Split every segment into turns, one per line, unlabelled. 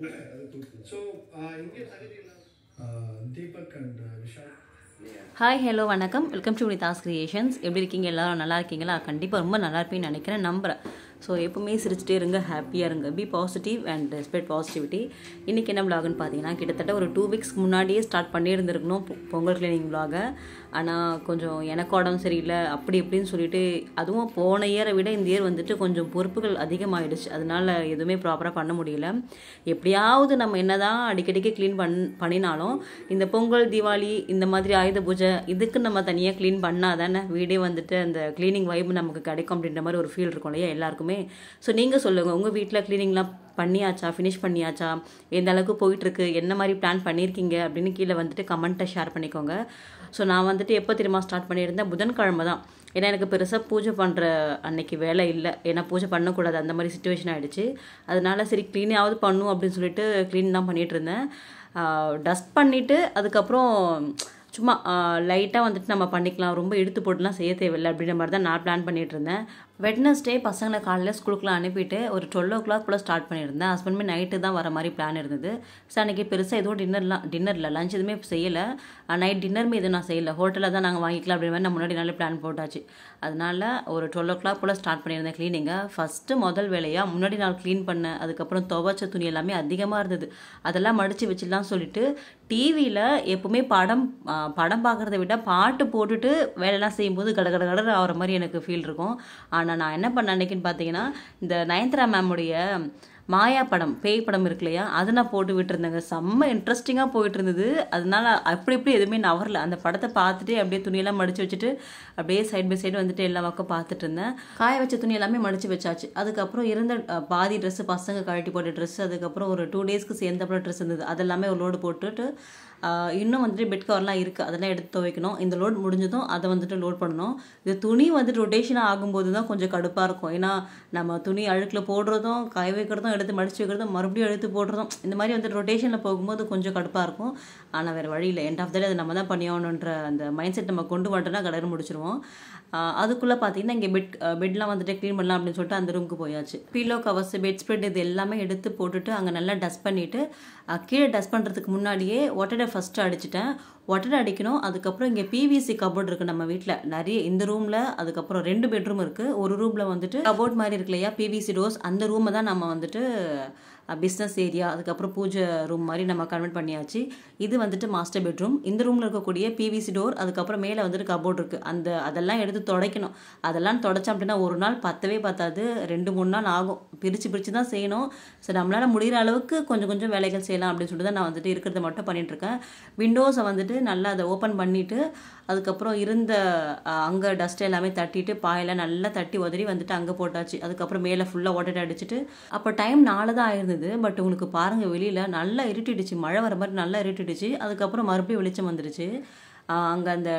So, Indian Deepak and Vishal.
Hi hello வணக்கம் welcome to Vinitha's creations. எப்படி இருக்கீங்க? எல்லோரும் நல்லா இருக்கீங்களா? கண்டிப்பாக ரொம்ப நல்லா இருப்பீங்கன்னு நினைக்கிறேன், நம்புகிறேன். ஸோ எப்போவுமே சிரிச்சிட்டே இருங்க, ஹாப்பியாக இருங்க, be positive and spread positivity. இன்றைக்கி என்ன விலாகுன்னு பார்த்தீங்கன்னா, கிட்டத்தட்ட ஒரு 2 வீக்ஸ்க்கு முன்னாடியே ஸ்டார்ட் பண்ணியிருந்துருக்கணும் பொங்கல் கிளீனிங் விலாகை. ஆனால் கொஞ்சம் எனக்கு உடம்பு சரியில்லை அப்படி இப்படின்னு சொல்லிட்டு, அதுவும் போன இயரை விட இந்த இயர் வந்துட்டு கொஞ்சம் பொறுப்புகள் அதிகமாகிடுச்சு. அதனால் எதுவுமே ப்ராப்பராக பண்ண முடியல. எப்படியாவது நம்ம என்ன தான் அடிக்கடிக்கு க்ளீன் பண்ணினாலும் இந்த பொங்கல், தீபாவளி, இந்த மாதிரி ஆயுத பூஜை, இதுக்கு நம்ம தனியாக க்ளீன் பண்ணால் தானே வீடே வந்துட்டு அந்த க்ளீனிங் வைப் நமக்கு கிடைக்கும் அப்படின்ற மாதிரி ஒரு ஃபீல் இருக்கும் இல்லையா எல்லாருக்குமே. ஸோ நீங்கள் சொல்லுங்கள், உங்கள் வீட்டில் க்ளீனிங்லாம் பண்ணியாச்சா, ஃபினிஷ் பண்ணியாச்சா, எந்த அளவுக்கு போயிட்டுருக்கு, என்ன மாதிரி பிளான் பண்ணியிருக்கீங்க அப்படின்னு கீழே வந்துட்டு கமெண்ட்டை ஷேர் பண்ணிக்கோங்க. ஸோ நான் வந்துட்டு எப்போ திரும்ப ஸ்டார்ட் பண்ணியிருந்தேன், புதன்கிழமை தான். ஏன்னா எனக்கு பெருசாக பூஜை பண்ணுற அன்னைக்கு வேலை இல்லை, ஏன்னா பூஜை பண்ணக்கூடாது அந்த மாதிரி சுச்சுவேஷன் ஆகிடுச்சு. அதனால சரி க்ளீனாவது பண்ணும் அப்படின்னு சொல்லிட்டு க்ளீன் தான் பண்ணிகிட்டு இருந்தேன். டஸ்ட் பண்ணிவிட்டு அதுக்கப்புறம் சும்மா லைட்டாக வந்துட்டு நம்ம பண்ணிக்கலாம், ரொம்ப இழுத்து போட்டுலாம் செய்ய தேவையில்லை அப்படின்ற மாதிரி தான் நான் பிளான் பண்ணிகிட்டு இருந்தேன். வெட்னஸ்டே பசங்களை காலையில் ஸ்கூலுக்குலாம் அனுப்பிட்டு ஒரு 12 o'clock போல் ஸ்டார்ட் பண்ணியிருந்தேன். ஹஸ்பண்டுமே நைட்டு தான் வர மாதிரி பிளான் இருந்தது. ஸோ அன்றைக்கி பெருசாக எதுவும் டின்னரில் லஞ்ச் எதுவுமே செய்யலை, நைட் டின்னருமே எதுவும் நான் செய்யலை, ஹோட்டலில் தான் நாங்கள் வாங்கிக்கலாம் அப்படின்ற மாதிரி நான் முன்னாடி நாளே பிளான் போட்டாச்சு. அதனால் ஒரு 12 o'clock போல் ஸ்டார்ட் பண்ணியிருந்தேன் க்ளீனிங்கை. ஃபஸ்ட்டு முதல் வேலையாக முன்னாடி நாள் க்ளீன் பண்ணேன். அதுக்கப்புறம் துவைச்ச துணி எல்லாமே அதிகமாக இருந்தது, அதெல்லாம் மடித்து வச்சிடலாம் சொல்லிட்டு டிவியில் எப்போவுமே படம் பார்க்குறத விட பாட்டு போட்டுட்டு வேலையெல்லாம் செய்யும்போது கடகட ஆகிற மாதிரி எனக்கு ஃபீல் இருக்கும். ஆனால் நான் என்ன பண்ண அன்னைக்குன்னு பார்த்தீங்கன்னா, இந்த நயன்தாரா மேமுடைய மாயா படம், பேய் படம் இருக்கு இல்லையா, அதை நான் போட்டு விட்டுருந்தேங்க. செம்ம இன்ட்ரெஸ்டிங்காக போயிட்டு இருந்தது. அதனால அப்படி இப்படி எதுவுமே நவரல. அந்த படத்தை பார்த்துட்டு அப்படியே துணியெல்லாம் மடித்து வச்சுட்டு அப்படியே சைட் பை சைடு வந்துட்டு எல்லா பக்கம் பார்த்துட்டு இருந்தேன். காய வச்ச துணி எல்லாமே மடித்து வச்சாச்சு. அதுக்கப்புறம் இருந்த பாதி ட்ரெஸ்ஸு, பசங்க கழட்டி போட்ட ட்ரெஸ்ஸு, அதுக்கப்புறம் ஒரு 2 டேஸ்க்கு சேர்ந்தப்பறம் ட்ரெஸ் இருந்தது, அதெல்லாமே ஒரு லோடு போட்டுட்டு இன்னும் வந்துட்டு பெட் கவர்லாம் இருக்குது, அதெல்லாம் எடுத்து துவைக்கணும். இந்த லோட் முடிஞ்சதும் அதை வந்துட்டு லோட் பண்ணணும். இது துணி வந்துட்டு ரொட்டேஷனாக ஆகும்போது தான் கொஞ்சம் கடுப்பாக இருக்கும். ஏன்னா நம்ம துணி அழுக்கில் போடுறதும், காய வைக்கிறதும், எடுத்து மடித்து வைக்கிறதும், மறுபடியும் எடுத்து போடுறதும், இந்த மாதிரி வந்துட்டு ரொட்டேஷனில் போகும்போது கொஞ்சம் கடுப்பாக இருக்கும். ஆனால் வேறு வழி இல்லை, எண்ட் ஆஃப் த டே அது நம்ம தான் பண்ணியாகணுன்ற அந்த மைண்ட் செட் நம்ம கொண்டு வந்துட்டோன்னா கடற்கரை முடிச்சிருவோம். அதுக்குள்ளே பார்த்தீங்கன்னா இங்கே பெட்லாம் வந்துட்டு க்ளீன் பண்ணலாம் அப்படின்னு சொல்லிட்டு அந்த ரூமுக்கு போயாச்சு. பீலோ கவர்ஸ், பெட் ஸ்ப்ரெட் இது எல்லாமே எடுத்து போட்டுட்டு அங்கே நல்லா டஸ்ட் பண்ணிவிட்டு, கீழே டஸ்ட் பண்ணுறதுக்கு முன்னாடியே ஒட்டடை ஃபஸ்ட்டு அடிச்சிட்டேன். ஒட்டடை அடிக்கணும். அதுக்கப்புறம் இங்கே பிவிசி கபோர்ட் இருக்குது நம்ம வீட்டில் நிறைய. இந்த ரூமில் அதுக்கப்புறம் 2 பெட்ரூம் இருக்குது. ஒரு ரூமில் வந்துட்டு கபோர்ட் மாதிரி இருக்கு இல்லையா, பிவிசி டோர்ஸ், அந்த ரூமை தான் நம்ம வந்துட்டு பிஸ்னஸ் ஏரியா, அதுக்கப்புறம் பூஜை ரூம் மாதிரி நம்ம கன்வெர்ட் பண்ணியாச்சு. இது வந்துட்டு மாஸ்டர் பெட்ரூம். இந்த ரூமில் இருக்கக்கூடிய பிவிசி டோர், அதுக்கப்புறம் மேலே வந்துட்டு கபோர்ட் இருக்குது. அதெல்லாம் எடுத்து துடைக்கணும். அதெல்லாம் துடைச்சோம் அப்படின்னா ஒரு நாள் பத்தவே பத்தாது, 2-3 நாள் ஆகும். பிரித்து தான் செய்யணும். ஸோ நம்மளால் முடிகிற அளவுக்கு கொஞ்சம் கொஞ்சம் வேலைகள் செய்யலாம் அப்படின்னு சொல்லிட்டு தான் நான் வந்துட்டு இருக்கிறத மட்டும் பண்ணிகிட்ருக்கேன். விண்டோஸை வந்துட்டு நல்லா அதை ஓப்பன் பண்ணிவிட்டு, அதுக்கப்புறம் இருந்த அங்கே டஸ்ட் எல்லாமே தட்டிட்டு, பாயெல்லாம் நல்லா தட்டி உதறி வந்துட்டு அங்கே போட்டாச்சு. அதுக்கப்புறம் மேலே ஃபுல்லாக ஓட்டை அடிச்சுட்டு, அப்போ டைம் 4 தான் ஆயிருந்தது. பட் உங்களுக்கு பாருங்கள், வெளியில் நல்லா இருட்டிடுச்சு, மழை வர மாதிரி நல்லா இருட்டிடுச்சு. அதுக்கப்புறம் மறுபடியும் வெளிச்சம் வந்துடுச்சு. அங்கே அந்த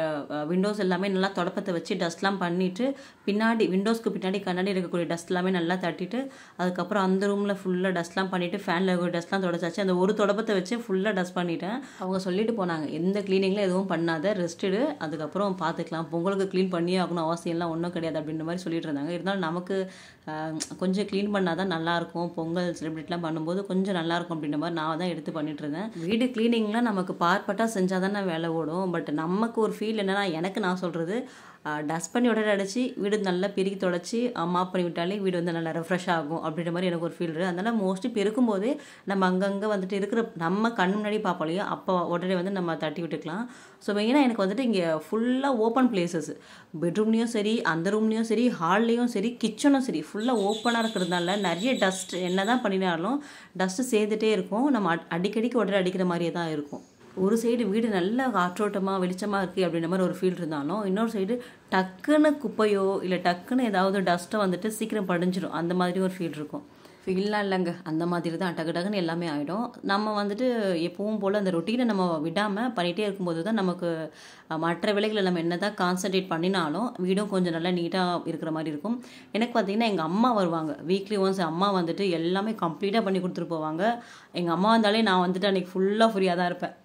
விண்டோஸ் எல்லாமே நல்லா தொடப்பத்தை வச்சு டஸ்ட்லாம் பண்ணிவிட்டு, பின்னாடி விண்டோஸ்க்கு பின்னாடி கண்ணாடி இருக்கக்கூடிய டஸ்ட் எல்லாமே நல்லா தட்டிட்டு, அதுக்கப்புறம் அந்த ரூமில் ஃபுல்லாக டஸ்ட்லாம் பண்ணிவிட்டு, ஃபேனில் இருக்கக்கூடிய டஸ்ட்லாம் தொடச்சாச்சு. அந்த ஒரு தொடப்பத்தை வச்சு ஃபுல்லாக டஸ்ட் பண்ணிட்டேன். அவங்க சொல்லிட்டு போனாங்க, எந்த க்ளீனிங்கில் எதுவும் பண்ணாத, ரெஸ்ட்டு, அதுக்கப்புறம் பார்த்துக்கலாம், பொங்கலுக்கு க்ளீன் பண்ணியே ஆகணும், அவசியம்லாம் ஒன்றும் கிடையாது அப்படின்ற மாதிரி சொல்லிட்டு இருந்தாங்க. இருந்தாலும் நமக்கு கொஞ்சம் க்ளீன் பண்ணால் தான் நல்லாயிருக்கும், பொங்கல் செலிப்ரேட்லாம் பண்ணும்போது கொஞ்சம் நல்லாயிருக்கும் அப்படின்ற மாதிரி நான் தான் எடுத்து பண்ணிட்டு இருந்தேன். வீடு க்ளீனிங்லாம் நமக்கு பார்ப்பட்டாக செஞ்சால் தானே வேலை ஓடும். பட் நமக்கு ஒரு ஃபீல் என்னென்னா, எனக்கு நான் சொல்கிறது, டஸ்ட் பண்ணி உடனே அடித்து வீடு நல்லா பெருக்கி தொடச்சி மாப் பண்ணி விட்டாலே வீடு வந்து நல்லா ரெஃப்ரெஷ் ஆகும் அப்படின்ற மாதிரி எனக்கு ஒரு ஃபீல் இருக்குது. அதனால் மோஸ்ட்லி பெருக்கும் போதே நம்ம அங்கங்கே வந்துட்டு இருக்கிற நம்ம கண் முன்னாடி பார்ப்போம் இல்லையா, அப்போ உடனே வந்து நம்ம தட்டி விட்டுக்கலாம். ஸோ மெயினாக எனக்கு வந்துட்டு இங்கே ஃபுல்லாக ஓப்பன் பிளேசஸ், பெட்ரூம்லேயும் சரி, அந்த ரூம்லேயும் சரி, ஹால்லேயும் சரி, கிச்சனும் சரி, ஃபுல்லாக ஓப்பனாக இருக்கிறதுனால நிறைய டஸ்ட் என்ன தான் பண்ணினாலும் டஸ்ட்டு சேர்ந்துட்டே இருக்கும். நம்ம அடிக்கடிக்கு உடனே அடிக்கிற மாதிரியே தான் இருக்கும். ஒரு சைடு வீடு நல்ல காற்றோட்டமாக வெளிச்சமாக இருக்குது அப்படின்ற மாதிரி ஒரு ஃபீல் இருந்தாலும், இன்னொரு சைடு டக்குன்னு குப்பையோ இல்லை டக்குன்னு ஏதாவது டஸ்ட்டை வந்துட்டு சீக்கிரம் படிஞ்சிடும், அந்த மாதிரி ஒரு ஃபீல் இருக்கும். ஃபீல்லாம் இல்லைங்க, அந்த மாதிரி தான் டக்கு டக்குன்னு எல்லாமே ஆகிடும். நம்ம வந்துட்டு எப்பவும் போல் அந்த ரொட்டீனை நம்ம விடாமல் பண்ணிகிட்டே இருக்கும்போது தான் நமக்கு மற்ற வேலைகளை நம்ம என்ன தான் கான்சன்ட்ரேட் பண்ணினாலும் வீடும் கொஞ்சம் நல்லா நீட்டாக இருக்கிற மாதிரி இருக்கும். எனக்கு பார்த்திங்கன்னா எங்கள் அம்மா வருவாங்க, வீக்லி ஒன்ஸ் அம்மா வந்துட்டு எல்லாமே கம்ப்ளீட்டாக பண்ணி கொடுத்துட்டு போவாங்க. எங்கள் அம்மா வந்தாலே நான் வந்துட்டு அன்றைக்கி ஃபுல்லாக ஃப்ரீயாக தான் இருப்பேன்.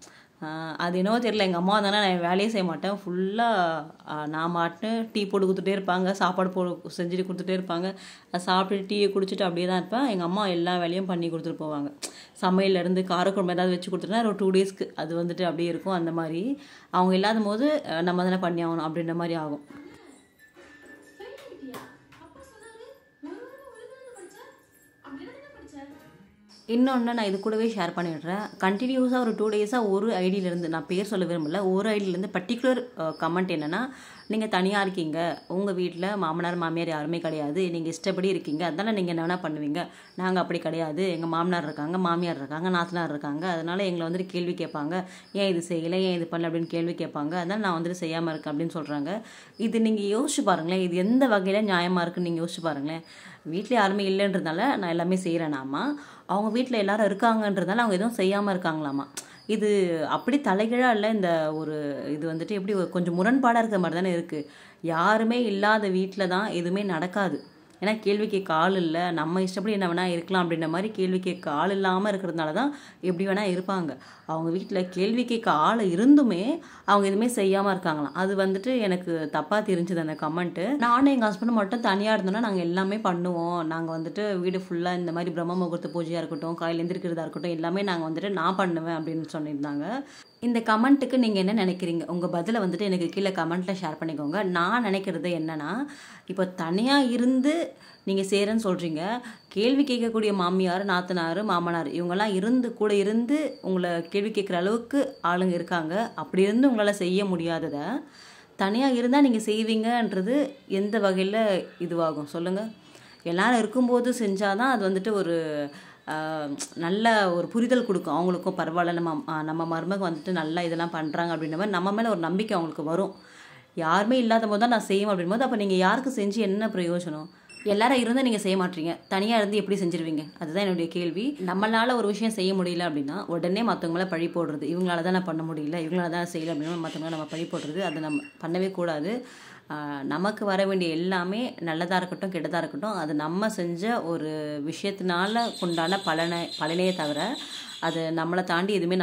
அது என்னவோ தெரியல, எங்கள் அம்மா தானே நான் வேலையே செய்ய மாட்டேன். ஃபுல்லாக நான் மாட்டு டீ போட்டு கொடுத்துட்டே இருப்பாங்க, சாப்பாடு செஞ்சுட்டு கொடுத்துட்டே இருப்பாங்க. அதை சாப்பிட்டு டீயை குடிச்சிட்டு அப்படியே தான் இருப்பேன். எங்கள் அம்மா எல்லா வேலையும் பண்ணி கொடுத்துட்டு போவாங்க. சமையல்லேருந்து காரக்குழம்பு ஏதாவது வச்சு கொடுத்துட்டா ஒரு 2 டேஸ்க்கு அது வந்துட்டு அப்படியே இருக்கும். அந்த மாதிரி அவங்க இல்லாத போது நம்ம தானே பண்ணி ஆகணும் அப்படின்ற மாதிரி ஆகும். இன்னொன்று நான் இது கூடவே ஷேர் பண்ணிடுறேன். கண்டினியூஸாக ஒரு 2 டேஸாக ஒரு ஐடியிலேருந்து, நான் பேர் சொல்ல விரும்பல, ஒரு ஐடியிலேருந்து பர்டிகுலர் கமெண்ட் என்னென்னா, நீங்கள் தனியாக இருக்கீங்க, உங்கள் வீட்டில் மாமனார் மாமியார் யாருமே கிடையாது, நீங்கள் இஷ்டப்படி இருக்கீங்க, அதனால் நீங்கள் என்ன வேணால் பண்ணுவீங்க. நாங்கள் அப்படி கிடையாது, எங்கள் மாமனார் இருக்காங்க, மாமியார் இருக்காங்க, நாத்தனார் இருக்காங்க, அதனால் எங்களை வந்துட்டு கேள்வி கேட்பாங்க, ஏன் இது செய்யலை, ஏன் இது பண்ணல அப்படின்னு கேள்வி கேட்பாங்க, அதனால் நான் வந்துட்டு செய்யாமல் இருக்கேன் அப்படின்னு சொல்கிறாங்க. இது நீங்கள் யோசிச்சு பாருங்களேன், இது எந்த வகையில் நியாயமாக இருக்குன்னு நீங்கள் யோசிச்சு பாருங்களேன். வீட்டில் யாருமே இல்லைன்றதுனால நான் எல்லாமே செய்கிறேனாமா, அவங்க வீட்டில் எல்லாரும் இருக்காங்கன்றதுனால அவங்க எதுவும் செய்யாமல் இருக்காங்களாமா. இது அப்படி தலைகீழாக இல்லை. இந்த ஒரு இது வந்துட்டு எப்படி கொஞ்சம் முரண்பாடாக இருக்கிற மாதிரி தானே இருக்குது. யாருமே இல்லாத வீட்டில் தான் எதுவுமே நடக்காது. ஏன்னா கேள்வி கேட்க ஆள் இல்லை, நம்ம இஷ்டப்படி என்ன வேணால் இருக்கலாம் அப்படின்ற மாதிரி கேள்வி கேட்க ஆள் இல்லாமல் இருக்கிறதுனால தான் எப்படி வேணால் இருப்பாங்க. அவங்க வீட்டில் கேள்வி கேட்க ஆள் இருந்துமே அவங்க எதுவுமே செய்யாமல் இருக்காங்களாம். அது வந்துட்டு எனக்கு தப்பாக தெரிஞ்சுது அந்த கமெண்ட்டு. நானும் எங்கள் ஹஸ்பண்ட் மட்டும் தனியாக இருந்தோன்னா நாங்கள் எல்லாமே பண்ணுவோம். நாங்கள் வந்துட்டு வீடு ஃபுல்லாக இந்த மாதிரி பிரம்ம முகூர்த்த பூஜையாக இருக்கட்டும், காலையில் எந்திரிக்கிறதா இருக்கட்டும், எல்லாமே நாங்கள் வந்துட்டு நான் பண்ணுவேன் அப்படின்னு சொல்லியிருந்தாங்க. இந்த கமெண்ட்டுக்கு நீங்கள் என்ன நினைக்கிறீங்க? உங்கள் பதிலை வந்துட்டு எனக்கு கீழே கமெண்ட்டில் ஷேர் பண்ணிக்கோங்க. நான் நினைக்கிறது என்னென்னா, இப்போ தனியாக இருந்து நீங்கள் செய்கிறேன்னு சொல்கிறீங்க, கேள்வி கேட்கக்கூடிய மாமியார், நாத்தனார், மாமனார் இவங்கெல்லாம் இருந்து கூட இருந்து உங்களை கேள்வி கேட்குற அளவுக்கு ஆளுங்க இருக்காங்க. அப்படி இருந்து உங்களால் செய்ய முடியாததை தனியாக இருந்தால் நீங்கள் செய்வீங்கன்றது எந்த வகையில் இதுவாகும் சொல்லுங்கள்? எல்லாரும் இருக்கும்போது செஞ்சால் தான் அது வந்துட்டு ஒரு நல்ல ஒரு புரிதல் கொடுக்கும் அவங்களுக்கும். பரவாயில்ல, நம்ம மருமக வந்துட்டு நல்லா இதெல்லாம் பண்ணுறாங்க அப்படின்ற மாதிரி நம்ம மேலே ஒரு நம்பிக்கை அவங்களுக்கு வரும். யாருமே இல்லாத போது தான் நான் செய்வேன் அப்படின் போது அப்போ நீங்கள் யாருக்கு செஞ்சு என்ன பிரயோஜனம்? எல்லாரும் இருந்தால் நீங்கள் செய்ய மாட்டீங்க, தனியாக இருந்து எப்படி செஞ்சுருவீங்க? அதுதான் என்னுடைய கேள்வி. நம்மளால் ஒரு விஷயம் செய்ய முடியல அப்படின்னா உடனே மற்றவங்கள பழி போடுறது, இவங்களால தான் நான் பண்ண முடியல, இவங்களால தான் செய்யலை அப்படின்னா மற்றவங்கள நம்ம பழி போடுறது, அதை நம்ம பண்ணவே கூடாது. நமக்கு வர வேண்டிய எல்லாமே நல்லதாக இருக்கட்டும் கெட்டதாக இருக்கட்டும், அது நம்ம செஞ்ச ஒரு விஷயத்தினால உண்டான பலனையே தவிர அது நம்மளை தாண்டி எதுவுமே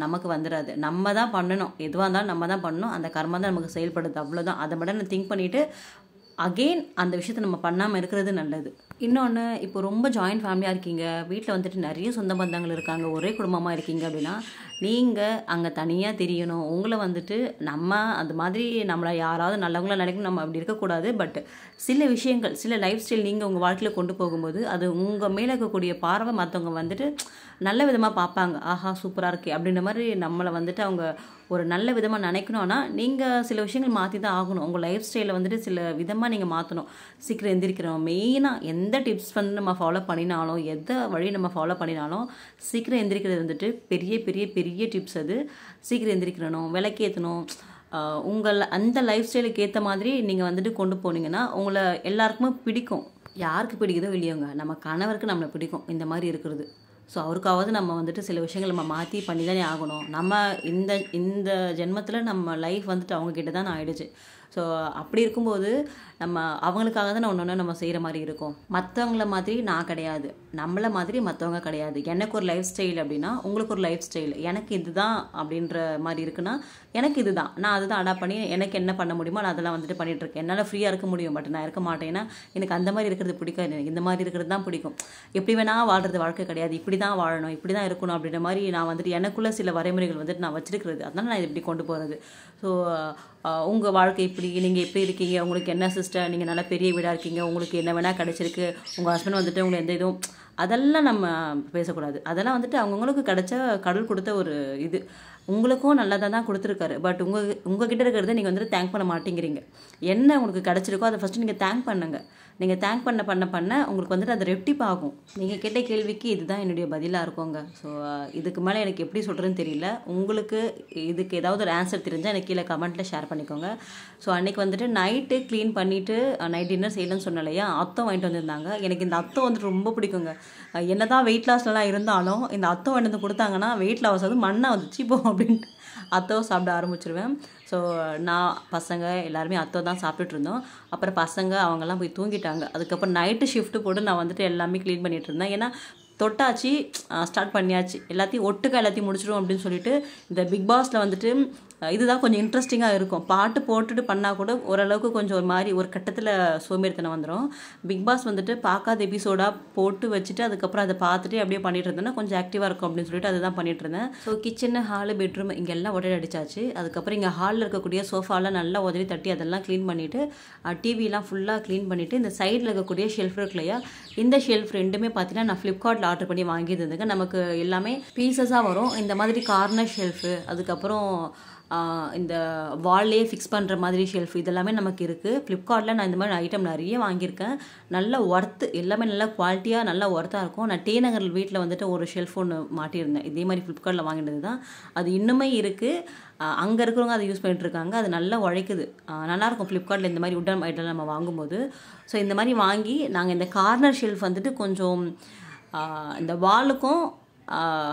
நமக்கு வந்துடாது. நம்ம தான் பண்ணணும், எதுவாக இருந்தாலும் நம்ம தான் பண்ணணும். அந்த கர்மா தான் நமக்கு செயல்படுது, அவ்வளோதான். அதை மட்டும் நான் திங்க் பண்ணிவிட்டு அகெயின் அந்த விஷயத்தை நம்ம பண்ணாமல் இருக்கிறது நல்லது. இன்னொன்று, இப்போ ரொம்ப ஜாயின்ட் ஃபேமிலியாக இருக்கீங்க, வீட்டில் வந்துட்டு நிறைய சொந்த பந்தங்கள் இருக்காங்க, ஒரே குடும்பமாக இருக்கீங்க அப்படின்னா நீங்கள் அங்கே தனியாக தெரியணும். உங்களை வந்துட்டு நம்ம அது மாதிரி நம்மளை யாராவது நல்லவங்கள நினைக்கணும், நம்ம அப்படி இருக்கக்கூடாது. பட் சில விஷயங்கள், சில லைஃப் ஸ்டைல் நீங்கள் உங்கள் வாழ்க்கையில் கொண்டு போகும்போது அது உங்கள் மேலே இருக்கக்கூடிய பார்வை மற்றவங்க வந்துட்டு நல்ல விதமாக பார்ப்பாங்க. ஆஹா சூப்பராக இருக்கே அப்படின்ற மாதிரி நம்மளை வந்துட்டு அவங்க ஒரு நல்ல விதமாக நினைக்கணும்னா நீங்கள் சில விஷயங்கள் மாற்றி தான் ஆகணும். உங்கள் லைஃப் ஸ்டைலை வந்துட்டு சில விதமாக நீங்கள் மாற்றணும். சீக்கிரம் எந்திரிக்கிறோம், மெயினாக எந்த டிப்ஸ் வந்து நம்ம ஃபாலோ பண்ணினாலும், எந்த வழி நம்ம ஃபாலோ பண்ணினாலும் சீக்கிரம் எந்திரிக்கிறது வந்துட்டு பெரிய பெரிய பெரிய டிப்ஸ். அது சீக்கிரம் எந்திரிக்கணும், விளக்கேற்றணும். உங்கள் அந்த லைஃப் ஸ்டைலுக்கு ஏற்ற மாதிரி நீங்கள் வந்துட்டு கொண்டு போனீங்கன்னா உங்களை எல்லாருக்குமே பிடிக்கும். யாருக்கு பிடிக்குதோ இல்லையோங்க, நம்ம கணவருக்கு நம்மளை பிடிக்கும் இந்த மாதிரி இருக்கிறது. ஸோ அவருக்காவது நம்ம வந்துட்டு சில விஷயங்கள் நம்ம மாற்றி பண்ணி தானே ஆகணும். நம்ம இந்த ஜென்மத்தில் நம்ம லைஃப் வந்துட்டு அவங்கக்கிட்ட தான் ஆயிடுச்சு. ஸோ அப்படி இருக்கும்போது நம்ம அவங்களுக்காக தான் ஒன்று நம்ம செய்கிற மாதிரி இருக்கும். மற்றவங்கள மாதிரி நான் கிடையாது, நம்மளை மாதிரி மற்றவங்க கிடையாது. எனக்கு ஒரு லைஃப் ஸ்டைல் அப்படின்னா உங்களுக்கு ஒரு லைஃப் ஸ்டைல், எனக்கு இதுதான் அப்படின்ற மாதிரி இருக்குன்னா எனக்கு இதுதான், நான் அதுதான் அடாப்ட் பண்ணி எனக்கு என்ன பண்ண முடியுமோ நான் அதெல்லாம் வந்துட்டு பண்ணிகிட்ருக்கேன். என்னால் ஃப்ரீயாக இருக்க முடியும், பட் நான் இருக்க மாட்டேன்னா எனக்கு அந்த மாதிரி இருக்கிறது பிடிக்காது, எனக்கு இந்த மாதிரி இருக்கிறது தான் பிடிக்கும். எப்படி வேணால் வாழ்கிறது வாழ்க்கை கிடையாது, இப்படி தான் வாழணும், இப்படி தான் இருக்கணும் அப்படின்ற மாதிரி நான் வந்துட்டு எனக்குள்ளே சில வரைமுறைகள் வந்துட்டு நான் வச்சிருக்கிறது. அதனால் நான் இப்படி கொண்டு போகிறது. ஸோ உங்கள் வாழ்க்கை இப்படி, நீங்கள் எப்படி இருக்கீங்க, உங்களுக்கு என்ன சிஸ்டர், நீங்கள் நல்லா பெரிய வீடாக இருக்கீங்க, உங்களுக்கு என்ன வேணால் கிடச்சிருக்கு, உங்கள் ஹஸ்பண்ட் வந்துட்டு உங்களை எந்த இதுவும் அதெல்லாம் நம்ம பேசக்கூடாது. அதெல்லாம் வந்துட்டு அவங்கவுங்களுக்கு கிடச்ச கடவுள் கொடுத்த ஒரு இது. உங்களுக்கும் நல்லதாக தான் கொடுத்துருக்காரு. பட் உங்ககிட்ட இருக்கிறத நீங்கள் வந்துட்டு தேங்க் பண்ண மாட்டேங்கிறீங்க. என்ன உங்களுக்கு கிடச்சிருக்கோ அதை ஃபஸ்ட்டு நீங்கள் தேங்க் பண்ணுங்கள். நீங்கள் தேங்க் பண்ண உங்களுக்கு வந்துட்டு அது ரெட்டிப்பாகும். நீங்கள் கேட்ட கேள்விக்கு இதுதான் என்னுடைய பதிலாக இருக்குங்க. ஸோ இதுக்கு மேலே எனக்கு எப்படி சொல்கிறதுன்னு தெரியல. உங்களுக்கு இதுக்கு ஏதாவது ஒரு ஆன்சர் தெரிஞ்சால் எனக்கு கீழே கமெண்ட்டில் ஷேர் பண்ணிக்கோங்க. ஸோ அன்றைக்கி வந்துட்டு நைட்டு க்ளீன் பண்ணிவிட்டு நைட் டின்னர் செய்யலன்னு சொன்னேன் இல்லையா, அத்தம் வாங்கிட்டு வந்திருந்தாங்க. எனக்கு இந்த அத்தம் வந்துட்டு ரொம்ப பிடிக்குங்க. என்ன தான் வெயிட் லாஸ்லாம் இருந்தாலும் இந்த அத்தம் வாங்கிட்டு வந்து கொடுத்தாங்கன்னா வெயிட் லாஸ் வந்து மண்ணாக வந்துச்சு போ அப்படின்ட்டு அத்தம் சாப்பிட ஆரம்பிச்சிருவேன். ஸோ நான் பசங்க எல்லாருமே அத்தம் தான் சாப்பிட்டுட்டு இருந்தோம். அப்புறம் பசங்க அவங்கெல்லாம் போய் தூங்கிட்டாங்க. அதுக்கப்புறம் நைட்டு ஷிஃப்ட்டு போட்டு நான் வந்துட்டு எல்லாமே க்ளீன் பண்ணிகிட்டு இருந்தேன். ஏன்னா தொட்டாச்சு, ஸ்டார்ட் பண்ணியாச்சு, எல்லாத்தையும் ஒட்டுக்கா எல்லாத்தையும் முடிச்சிடும் அப்படின்னு சொல்லிட்டு இந்த பிக் பாஸில் வந்துட்டு இதுதான் கொஞ்சம் இன்ட்ரெஸ்டிங்காக இருக்கும். பாட்டு போட்டுட்டு பண்ணால் கூட ஓரளவுக்கு கொஞ்சம் ஒரு மாதிரி ஒரு கட்டத்தில் சோம்பேறித்தனம் வந்துடும். பிக் பாஸ் வந்துட்டு பார்க்காத எபிசோடாக போட்டு வச்சுட்டு அதுக்கப்புறம் அதை பார்த்துட்டு அப்படியே பண்ணிட்டு இருந்தேன்னா கொஞ்சம் ஆக்டிவாக இருக்கும் அப்படின்னு சொல்லிட்டு அதுதான் பண்ணிட்டு இருந்தேன். ஸோ கிச்சனு, ஹாலு, பெட்ரூம் இங்கே எல்லாம் உடனே அடிச்சாச்சு. அதுக்கப்புறம் இங்கே ஹாலில் இருக்கக்கூடிய சோஃபாலாம் நல்லா உதவி தட்டி அதெல்லாம் க்ளீன் பண்ணிவிட்டு டிவிலாம் ஃபுல்லாக க்ளீன் பண்ணிவிட்டு இந்த சைடில் இருக்கக்கூடிய ஷெல்ஃப் இருக்கு இல்லையா, இந்த ஷெல்ஃப் ரெண்டுமே பார்த்தீங்கன்னா நான் ஃப்ளிப்கார்ட்டில் ஆர்டர் பண்ணி வாங்கியிருந்தேங்க. நமக்கு எல்லாமே பீசஸாக வரும். இந்த மாதிரி கார்னர் ஷெல்ஃபு, அதுக்கப்புறம் இந்த வால்லே ஃபிக்ஸ் பண்ணுற மாதிரி ஷெல்ஃப் இதெல்லாமே நமக்கு இருக்குது. ஃப்ளிப்கார்ட்டில் நான் இந்த மாதிரி ஐட்டம் நிறைய வாங்கியிருக்கேன். நல்ல ஒர்த்து, எல்லாமே நல்லா குவாலிட்டியாக நல்லா ஒர்த்தாக இருக்கும். நான் டி நகர் வீட்டில் வந்துட்டு ஒரு ஷெல்ஃப் ஒன்று மாட்டியிருந்தேன், இதே மாதிரி ஃப்ளிப்கார்ட்டில் வாங்கினது தான். அது இன்னுமே இருக்குது. அங்கே இருக்கிறவங்க அதை யூஸ் பண்ணிட்டுருக்காங்க. அது நல்லா உழைக்குது, நல்லாயிருக்கும். ஃப்ளிப்கார்ட்டில் இந்த மாதிரி உட்டன் ஐட்டம் நம்ம வாங்கும்போது. ஸோ இந்த மாதிரி வாங்கி நாங்கள் இந்த கார்னர் ஷெல்ஃப் வந்துட்டு கொஞ்சம் இந்த வாலுக்கும்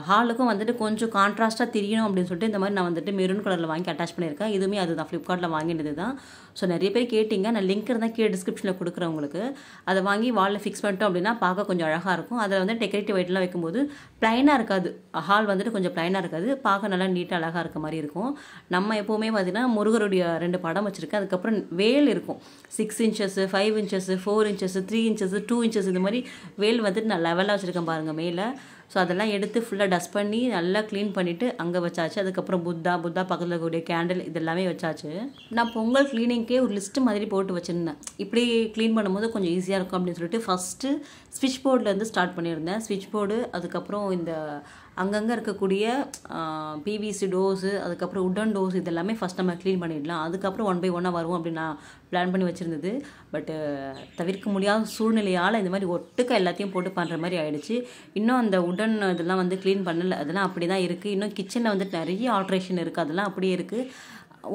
ஹாலுக்கும் வந்துட்டு கொஞ்சம் கான்ட்ராஸ்ட்டாக தெரியணும் அப்படின்னு சொல்லிட்டு இந்த மாதிரி நான் வந்துட்டு மெரூன் கலரில் வாங்கி அட்டாச் பண்ணியிருக்கேன். இதுவுமே அதுதான் ஃப்ளிப்கார்ட்டில் வாங்கினது தான். ஸோ நிறைய பேர் கேட்டிங்க, நான் லிங்க் இருந்தால் கீழே டிஸ்கிரிப்ஷனில் கொடுக்குறேன் உங்களுக்கு. அதை வாங்கி வாலில் ஃபிக்ஸ் பண்ணிட்டோம் அப்படின்னா பார்க்க கொஞ்சம் அழகாக இருக்கும். அதில் வந்து டெக்கரேட்டிவ் ஐட்டம்லாம் வைக்கும்போது ப்ளைனாக இருக்காது, ஹால் வந்துட்டு கொஞ்சம் ப்ளைனாக இருக்காது, பார்க்க நல்லா நீட்டாக அழகாக இருக்க மாதிரி இருக்கும். நம்ம எப்போவுமே பார்த்தீங்கன்னா முருகருடைய 2 படம் வச்சுருக்கேன். அதுக்கப்புறம் வேல் இருக்கும், 6 inches, 5 inches, 4 inches, 3 inches, 2 inches, இந்த மாதிரி வேல் வந்துட்டு நான் லெவலாக வச்சுருக்கேன் பாருங்கள் மேலே. ஸோ அதெல்லாம் எடுத்து ஃபுல்லாக டஸ்ட் பண்ணி நல்லா க்ளீன் பண்ணிவிட்டு அங்கே வச்சாச்சு. அதுக்கப்புறம் புத்தா பக்கத்தில் இருக்கக்கூடிய கேண்டில் இதெல்லாமே வச்சாச்சு. நான் பொங்கல் க்ளீனிங்க்கே ஒரு லிஸ்ட்டு மாதிரி போட்டு வச்சுருந்தேன், இப்படி க்ளீன் பண்ணும்போது கொஞ்சம் ஈஸியாக இருக்கும் அப்படின்னு சொல்லிட்டு ஃபஸ்ட்டு ஸ்விட்ச் போர்ட்லேருந்து ஸ்டார்ட் பண்ணியிருந்தேன். ஸ்விட்ச் போர்டு, அதுக்கப்புறம் இந்த அங்கங்கே இருக்கக்கூடிய பிவிசி டோஸு, அதுக்கப்புறம் உட்டன் டோஸ் இதெல்லாமே ஃபஸ்ட் நம்ம க்ளீன் பண்ணிடலாம். அதுக்கப்புறம் 1 by 1 வருவோம் அப்படின்னு நான் பிளான் பண்ணி வச்சுருந்தது. பட்டு தவிர்க்க முடியாத சூழ்நிலையால் இந்த மாதிரி ஒட்டுக்க எல்லாத்தையும் போட்டு பண்ணுற மாதிரி ஆகிடுச்சு. இன்னும் அந்த உடன் இதெல்லாம் வந்து க்ளீன் பண்ணலை, அதெல்லாம் அப்படி தான் இருக்குது. இன்னும் கிச்சனில் வந்துட்டு நிறைய ஆல்ட்ரேஷன் இருக்குது, அதெல்லாம் அப்படியே இருக்குது.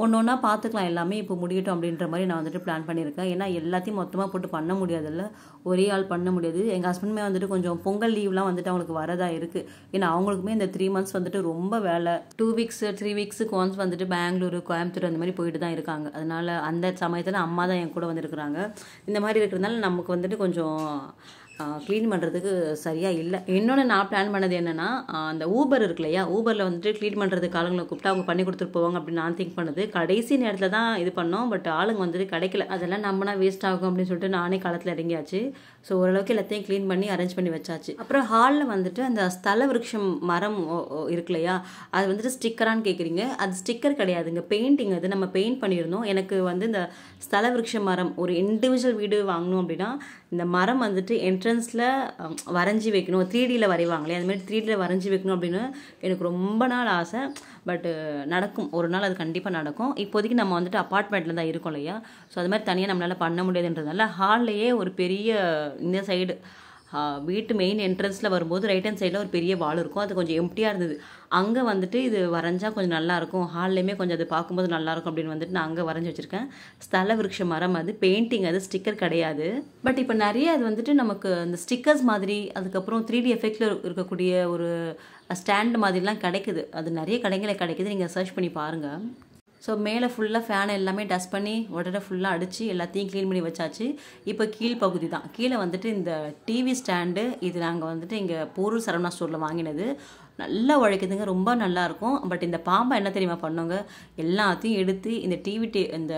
ஒன்று ஒன்றா பார்த்துக்கலாம், எல்லாமே இப்போ முடியட்டும் அப்படின்ற மாதிரி நான் வந்துட்டு பிளான் பண்ணியிருக்கேன். ஏன்னா எல்லாத்தையும் மொத்தமாக போட்டு பண்ண முடியாதுல்ல, ஒரே ஆள் பண்ண முடியாது. எங்கள் ஹஸ்பண்டுமே வந்துட்டு கொஞ்சம் பொங்கல் லீவ்லாம் வந்துட்டு அவங்களுக்கு வரதா இருக்குது. ஏன்னா அவங்களுக்குமே இந்த 3 months வந்துட்டு ரொம்ப வேலை. 2 weeks 3 weeksக்கு ஒன்ஸ் வந்துட்டு பெங்களூரு, கோயம்புத்தூர் அந்த மாதிரி போயிட்டு தான் இருக்காங்க. அதனால் அந்த சமயத்தில் அம்மா தான் என் கூட வந்துருக்குறாங்க. இந்த மாதிரி இருக்கிறதுனால நமக்கு வந்துட்டு கொஞ்சம் க்ளீன் பண்ணுறதுக்கு சரியாக இல்லை. இன்னொன்று நான் பிளான் பண்ணது என்னென்னா, அந்த ஊபர் இருக்கு இல்லையா, ஊபரில் வந்துட்டு க்ளீன் பண்ணுறதுக்கு ஆளுங்களை கூப்பிட்டு அவங்க பண்ணி கொடுத்துட்டு போவாங்க அப்படின்னு நான் திங்க் பண்ணது. கடைசி நேரத்தில் தான் இது பண்ணோம், பட் ஆளுங்க வந்துட்டு கிடைக்கல. அதெல்லாம் நம்மனா வேஸ்ட் ஆகும் அப்படின்னு சொல்லிட்டு நானே களத்தில் இறங்கியாச்சு. ஸோ ஓரளவுக்கு எல்லாத்தையும் க்ளீன் பண்ணி அரேஞ்ச் பண்ணி வச்சாச்சு. அப்புறம் ஹாலில் வந்துட்டு அந்த ஸ்தல விருட்சம் மரம் இருக்கு இல்லையா, அது வந்துட்டு ஸ்டிக்கரான்னு கேட்குறீங்க. அது ஸ்டிக்கர் கிடையாதுங்க, பெயிண்டிங். அது நம்ம பெயிண்ட் பண்ணியிருந்தோம். எனக்கு வந்து இந்த ஸ்தல விருட்ச மரம் ஒரு இண்டிவிஜுவல் வீடு வாங்கணும் அப்படின்னா இந்த மரம் வந்துட்டு என்ட்ரன்ஸில் வரைஞ்சி வைக்கணும், 3Dயில் வரைவாங்களே அது மாதிரி 3Dயில் வரைஞ்சி வைக்கணும் அப்படின்னு எனக்கு ரொம்ப நாள் ஆசை. பட்டு நடக்கும், ஒரு நாள் அது கண்டிப்பாக நடக்கும். இப்போதைக்கு நம்ம வந்துட்டு அப்பார்ட்மெண்ட்டில் தான் இருக்கோம் இல்லையா, ஸோ அது மாதிரி தனியாக நம்மளால் பண்ண முடியாதுன்றதுனால ஹால்லையே ஒரு பெரிய இந்த சைடு வீட்டு மெயின் என்ட்ரன்ஸில் வரும்போது ரைட் ஹேண்ட் சைடில் ஒரு பெரிய வால் இருக்கும், அது கொஞ்சம் எம்டியாக இருந்தது. அங்கே வந்துட்டு இது வரைஞ்சா கொஞ்சம் நல்லாயிருக்கும், ஹால்லையுமே கொஞ்சம் அது பார்க்கும்போது நல்லாயிருக்கும் அப்படின்னு வந்துட்டு நான் அங்கே வரைஞ்சி வச்சுருக்கேன். ஸ்தல விருட்ச மரம், அது பெயிண்டிங், அது ஸ்டிக்கர் கிடையாது. பட் இப்போ நிறைய அது வந்துட்டு நமக்கு அந்த ஸ்டிக்கர்ஸ் மாதிரி, அதுக்கப்புறம் 3D எஃபெக்டில் இருக்கக்கூடிய ஒரு ஸ்டாண்ட் மாதிரிலாம் கிடைக்குது. அது நிறைய கடைகளில் கிடைக்குது, நீங்கள் சர்ச் பண்ணி பாருங்கள். ஸோ மேலே ஃபுல்லாக ஃபேனை எல்லாமே டஸ்ட் பண்ணி உடனே ஃபுல்லாக அடித்து எல்லாத்தையும் க்ளீன் பண்ணி வச்சாச்சு. இப்போ கீழ் பகுதி தான், கீழே வந்துட்டு இந்த டிவி ஸ்டாண்டு, இது நாங்கள் வந்துட்டு இங்கே பொருள் சரவணா ஸ்டோரில் வாங்கினது. நல்லா உழைக்குதுங்க, ரொம்ப நல்லாயிருக்கும். பட் இந்த பாம்பை என்ன தெரியுமா பண்ணுங்க, எல்லாத்தையும் எடுத்து இந்த இந்த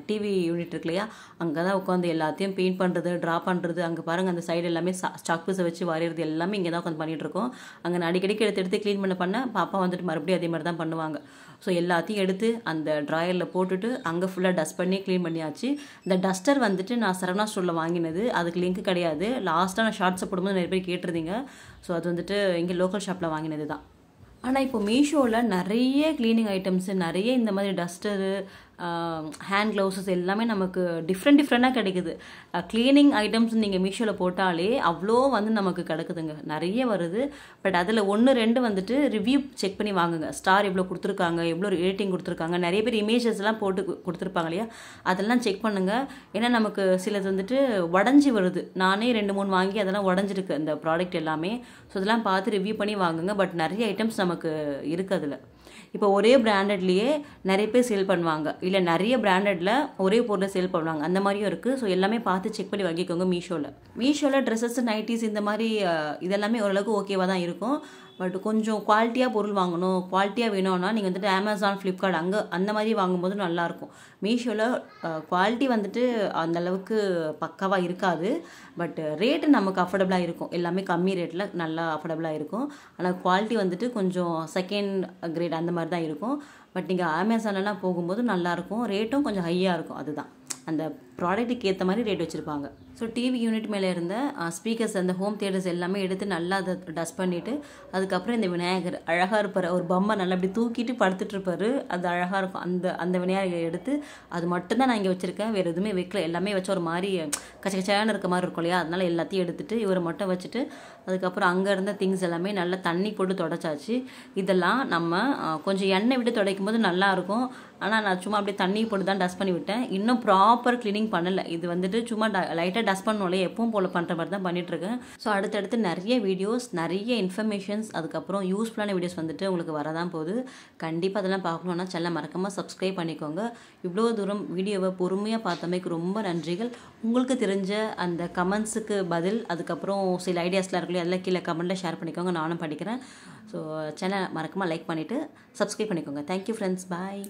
டிவி யூனிட் இருக்கு இல்லையா, அங்கே தான் உட்காந்து எல்லாத்தையும் பெயிண்ட் பண்ணுறது, ட்ரா பண்ணுறது. அங்கே பாருங்கள் அந்த சைடு எல்லாமே ஸ்டாக் பீஸை வச்சு வரைகிறது எல்லாமே இங்கே தான் உட்காந்து பண்ணிகிட்ருக்கோம். அங்கே நான் அடிக்கடிக்கு எடுத்து க்ளீன் பண்ண பாப்பா வந்துட்டு மறுபடியும் அதே மாதிரி தான் பண்ணுவாங்க. ஸோ எல்லாத்தையும் எடுத்து அந்த ட்ராயரில் போட்டுட்டு அங்கே ஃபுல்லாக டஸ்ட் பண்ணி க்ளீன் பண்ணியாச்சு. இந்த டஸ்டர் வந்துட்டு நான் சரவணா ஸ்டோரில் வாங்கினது, அதுக்கு லிங்க் கிடையாது. லாஸ்ட்டாக நான் ஷார்ட்ஸை போடும்போது நிறைய பேர் கேட்டிருந்தீங்க. ஸோ அது வந்துட்டு இங்கே லோக்கல் ஷாப்பில் வாங்கினது தான். ஆனால் இப்போ மீஷோவில் நிறைய க்ளீனிங் ஐட்டம்ஸு, நிறைய இந்த மாதிரி டஸ்டரு, ஹேண்ட் க்ளவுஸஸ் எல்லாமே நமக்கு டிஃப்ரெண்ட்டாக கிடைக்குது. க்ளீனிங் ஐட்டம்ஸ் நீங்கள் மீஷோவில் போட்டாலே அவ்வளோ வந்து நமக்கு கிடைக்குதுங்க, நிறைய வருது. பட் அதில் 1-2 வந்துட்டு ரிவ்யூ செக் பண்ணி வாங்குங்க. ஸ்டார் எவ்வளோ கொடுத்துருக்காங்க, எவ்வளோ ரேட்டிங் கொடுத்துருக்காங்க, நிறைய பேர் இமேஜஸ்லாம் போட்டு கொடுத்துருப்பாங்க இல்லையா, அதெல்லாம் செக் பண்ணுங்கள். ஏன்னா நமக்கு சிலது வந்துட்டு உடஞ்சி வருது. நானே 2-3 வாங்கி அதெல்லாம் உடஞ்சிருக்கு அந்த ப்ராடக்ட் எல்லாமே. ஸோ அதெல்லாம் பார்த்து ரிவ்யூ பண்ணி வாங்குங்க. பட் நிறைய ஐட்டம்ஸ் நமக்கு இருக்குது அதில். இப்போ ஒரே பிராண்டட்லேயே நிறைய பேர் சேல் பண்ணுவாங்க, இல்லை நிறைய பிராண்டடில் ஒரே பொருளை சேல் பண்ணுவாங்க, அந்த மாதிரியும் இருக்குது. ஸோ எல்லாமே பார்த்து செக் பண்ணி வாங்கிக்கோங்க. மீஷோவில் ட்ரெஸ்ஸஸ், நைட்டிஸ் இந்த மாதிரி இதெல்லாமே ஓரளவுக்கு ஓகேவாக தான் இருக்கும். பட் கொஞ்சம் குவாலிட்டியாக பொருள் வாங்கணும், குவாலிட்டியாக வேணும்னா நீங்கள் வந்துட்டு அமேசான், ஃப்ளிப்கார்ட் அங்கே அந்த மாதிரி வாங்கும்போது நல்லாயிருக்கும். மீஷோவில் குவாலிட்டி வந்துட்டு அந்தளவுக்கு பக்காவாக இருக்காது, பட் ரேட்டு நமக்கு அஃபோர்டபுளாக இருக்கும். எல்லாமே கம்மி ரேட்டில் நல்லா அஃபோர்டபுளாக இருக்கும். ஆனால் குவாலிட்டி வந்துட்டு கொஞ்சம் செகண்ட் கிரேட் அந்த மாதிரி தான் இருக்கும். பட் நீங்கள் அமேசான்லாம் போகும்போது நல்லாயிருக்கும், ரேட்டும் கொஞ்சம் ஹையாக இருக்கும். அதுதான் அந்த ப்ராடக்ட்டுக்கு ஏற்ற மாதிரி ரேட் வச்சுருப்பாங்க. ஸோ டிவி யூனிட் மேலே இருந்த ஸ்பீக்கர்ஸ், அந்த ஹோம் தியேட்டர்ஸ் எல்லாமே எடுத்து நல்லா அதை டஸ்ட் பண்ணிவிட்டு, அதுக்கப்புறம் இந்த விநாயகர் அழகாக இருப்பார், ஒரு பொம்மை நல்லா அப்படி தூக்கிட்டு படுத்துட்ருப்பார், அது அழகாக இருக்கும். அந்த விநாயகரை எடுத்து அது மட்டும்தான் நான் இங்கே வச்சுருக்கேன், வேறு எதுவுமே வைக்கல. எல்லாமே வச்சு ஒரு மாதிரி கச்சக்கச்சான இருக்க மாதிரி இருக்கும் இல்லையா, அதனால் எல்லாத்தையும் எடுத்துகிட்டு இவரை மட்டும் வச்சுட்டு அதுக்கப்புறம் அங்கே இருந்த திங்ஸ் எல்லாமே நல்லா தண்ணி போட்டு தொடச்சாச்சு. இதெல்லாம் நம்ம கொஞ்சம் எண்ணெய் விட்டு துடைக்கும் போது நல்லாயிருக்கும். ஆனால் நான் சும்மா அப்படியே தண்ணி போட்டு தான் டஸ்ட் பண்ணி விட்டேன், இன்னும் ப்ராப்பர் க்ளீனிங் பண்ணலை. இது வந்துட்டு சும்மா லைட்டாக டஸ்ட் பண்ணோம்ல, எப்பவும் போல் பண்ணுற மாதிரி தான் பண்ணிகிட்ருக்கேன். ஸோ அடுத்தடுத்து நிறைய வீடியோஸ், நிறைய இன்ஃபர்மேஷன்ஸ், அதுக்கப்புறம் யூஸ்ஃபுல்லான வீடியோஸ் வந்துட்டு உங்களுக்கு வரதான் போகுது. கண்டிப்பாக அதெல்லாம் பார்க்கணுன்னா சேனலை மறக்காமல் சப்ஸ்கிரைப் பண்ணிக்கோங்க. இவ்வளோ தூரம் வீடியோவை பொறுமையாக பார்த்தமைக்கு ரொம்ப நன்றிகள். உங்களுக்கு தெரிஞ்ச அந்த கமெண்ட்ஸுக்கு பதில், அதுக்கப்புறம் சில ஐடியாஸ்லாம் இருக்குல்லையே, அதெல்லாம் கீழே கமெண்ட்டில் ஷேர் பண்ணிக்கோங்க, நானும் படிக்கிறேன். ஸோ சேனலை மறக்காமல் லைக் பண்ணிவிட்டு சப்ஸ்கிரைப் பண்ணிக்கோங்க. தேங்க்யூ ஃப்ரெண்ட்ஸ், பாய்.